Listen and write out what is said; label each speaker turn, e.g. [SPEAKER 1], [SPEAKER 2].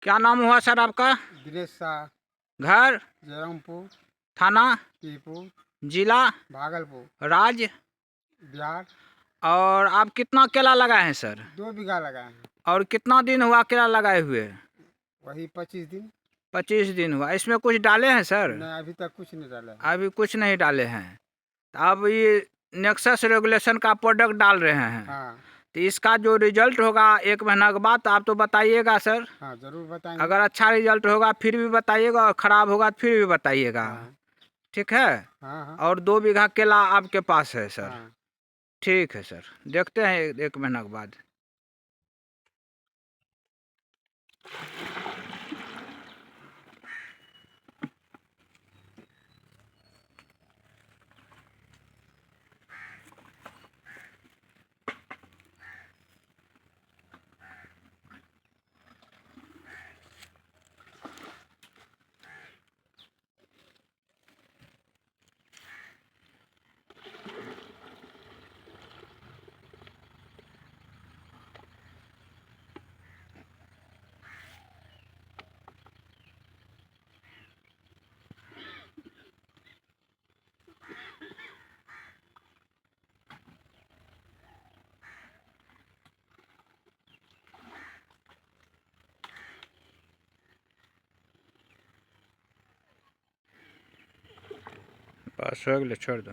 [SPEAKER 1] क्या नाम हुआ सर आपका?
[SPEAKER 2] दिनेश शाह,
[SPEAKER 1] घर?
[SPEAKER 2] जयरामपुर,
[SPEAKER 1] थाना?
[SPEAKER 2] पीरपुर,
[SPEAKER 1] जिला?
[SPEAKER 2] भागलपुर,
[SPEAKER 1] राज्य?
[SPEAKER 2] बिहार।
[SPEAKER 1] और आप कितना केला लगाए हैं सर?
[SPEAKER 2] 2 बीघा लगाए हैं।
[SPEAKER 1] और कितना दिन हुआ केला लगाए हुए?
[SPEAKER 2] वही 25 दिन।
[SPEAKER 1] 25 दिन हुआ। इसमें कुछ डाले हैं सर?
[SPEAKER 2] नहीं, अभी तक कुछ नहीं डाला है।
[SPEAKER 1] अभी कुछ नहीं डाले हैं। तो अब ये नेक्सस रेगुलेशन का प्रोडक्ट डाल रहे हैं।
[SPEAKER 2] हाँ
[SPEAKER 1] तो इसका जो रिजल्ट होगा 1 महीना के बाद, तो आप तो बताइएगा सर।
[SPEAKER 2] हाँ, जरूर बताएंगे।
[SPEAKER 1] अगर अच्छा रिजल्ट होगा फिर भी बताइएगा, और ख़राब होगा तो फिर भी बताइएगा।
[SPEAKER 2] हाँ
[SPEAKER 1] ठीक है।
[SPEAKER 2] हाँ हाँ
[SPEAKER 1] और 2 बीघा केला आपके पास है सर?
[SPEAKER 2] हाँ।
[SPEAKER 1] ठीक है सर, देखते हैं 1 महीना के बाद। बस हो गया, छोड़ दो।